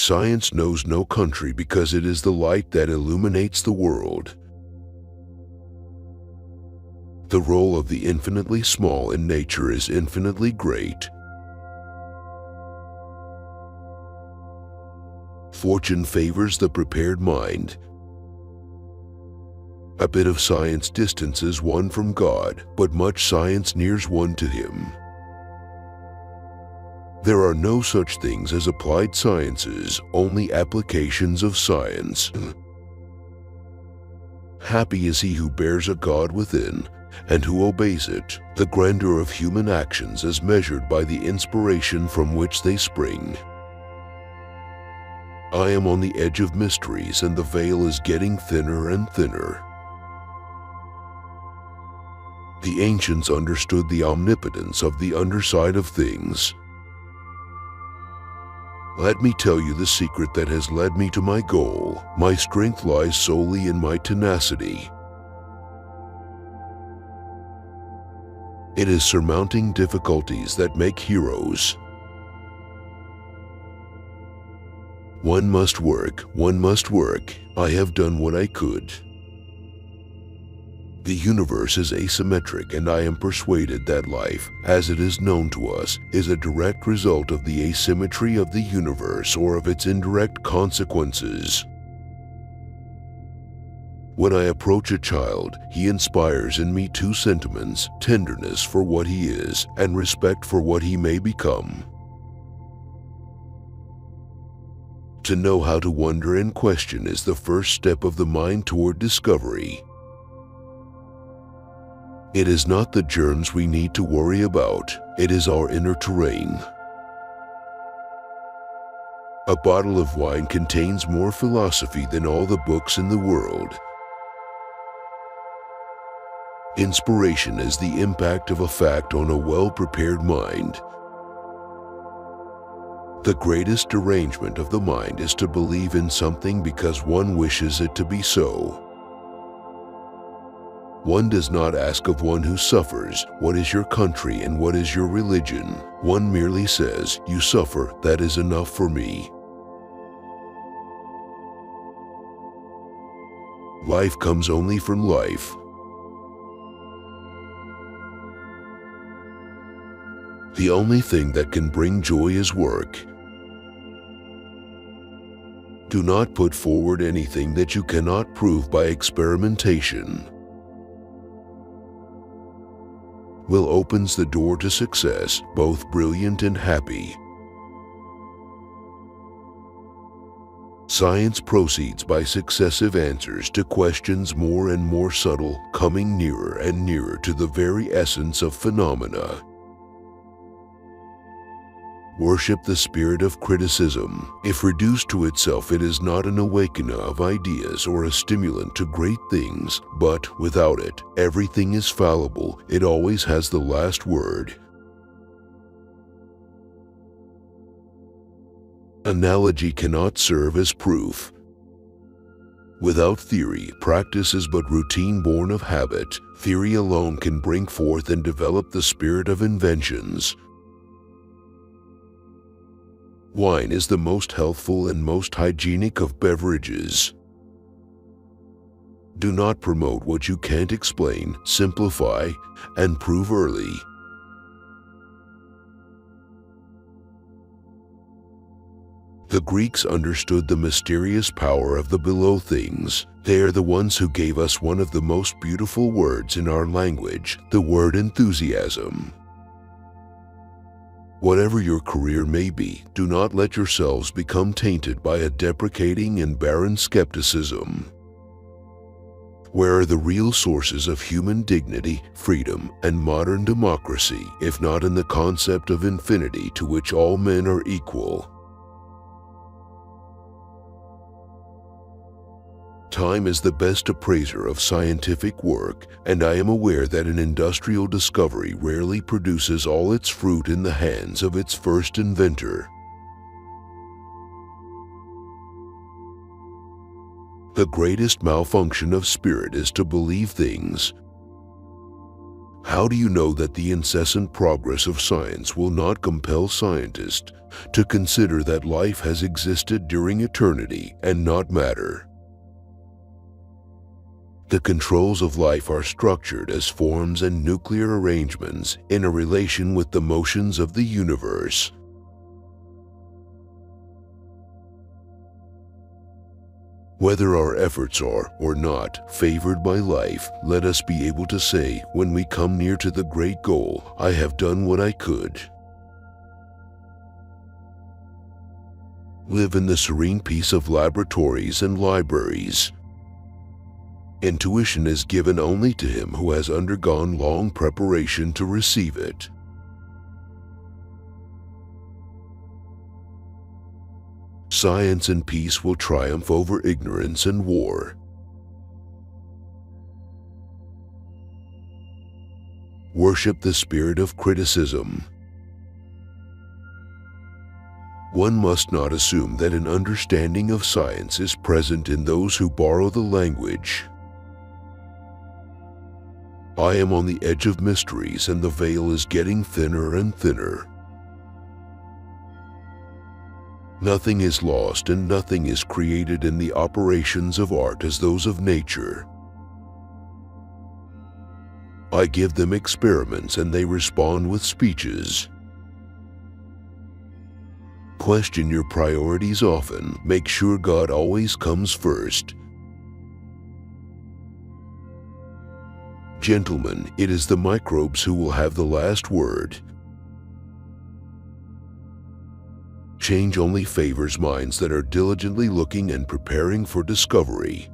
Science knows no country because it is the light that illuminates the world. The role of the infinitely small in nature is infinitely great. Fortune favors the prepared mind. A bit of science distances one from God, but much science nears one to Him. There are no such things as applied sciences, only applications of science. Happy is he who bears a God within, and who obeys it, the grandeur of human actions as measured by the inspiration from which they spring. I am on the edge of mysteries, and the veil is getting thinner and thinner. The ancients understood the omnipotence of the underside of things. Let me tell you the secret that has led me to my goal. My strength lies solely in my tenacity. It is surmounting difficulties that make heroes. One must work, one must work. I have done what I could. The universe is asymmetric, and I am persuaded that life, as it is known to us, is a direct result of the asymmetry of the universe or of its indirect consequences. When I approach a child, he inspires in me two sentiments: tenderness for what he is, and respect for what he may become. To know how to wonder and question is the first step of the mind toward discovery. It is not the germs we need to worry about, it is our inner terrain. A bottle of wine contains more philosophy than all the books in the world. Inspiration is the impact of a fact on a well-prepared mind. The greatest derangement of the mind is to believe in something because one wishes it to be so. One does not ask of one who suffers, "What is your country and what is your religion?" One merely says, "You suffer, that is enough for me." Life comes only from life. The only thing that can bring joy is work. Do not put forward anything that you cannot prove by experimentation. Will opens the door to success, both brilliant and happy. Science proceeds by successive answers to questions more and more subtle, coming nearer and nearer to the very essence of phenomena. Worship the spirit of criticism. If reduced to itself, it is not an awakener of ideas or a stimulant to great things, but without it, everything is fallible. It always has the last word. Analogy cannot serve as proof. Without theory, practice is but routine born of habit. Theory alone can bring forth and develop the spirit of inventions. Wine is the most healthful and most hygienic of beverages. Do not promote what you can't explain, simplify, and prove early. The Greeks understood the mysterious power of the below things. They are the ones who gave us one of the most beautiful words in our language, the word enthusiasm. Whatever your career may be, do not let yourselves become tainted by a deprecating and barren skepticism. Where are the real sources of human dignity, freedom, and modern democracy, if not in the concept of infinity to which all men are equal? Time is the best appraiser of scientific work, and I am aware that an industrial discovery rarely produces all its fruit in the hands of its first inventor. The greatest malfunction of spirit is to believe things. How do you know that the incessant progress of science will not compel scientists to consider that life has existed during eternity and not matter? The controls of life are structured as forms and nuclear arrangements in a relation with the motions of the universe. Whether our efforts are or not favored by life, let us be able to say when we come near to the great goal, I have done what I could. Live in the serene peace of laboratories and libraries. Intuition is given only to him who has undergone long preparation to receive it. Science and peace will triumph over ignorance and war. Worship the spirit of criticism. One must not assume that an understanding of science is present in those who borrow the language. I am on the edge of mysteries, and the veil is getting thinner and thinner. Nothing is lost and nothing is created in the operations of art as those of nature. I give them experiments and they respond with speeches. Question your priorities often. Make sure God always comes first. Gentlemen, it is the microbes who will have the last word. Change only favors minds that are diligently looking and preparing for discovery.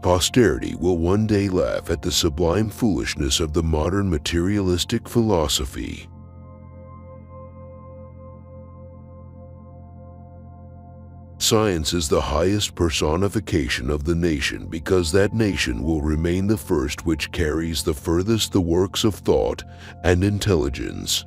Posterity will one day laugh at the sublime foolishness of the modern materialistic philosophy. Science is the highest personification of the nation because that nation will remain the first which carries the furthest the works of thought and intelligence.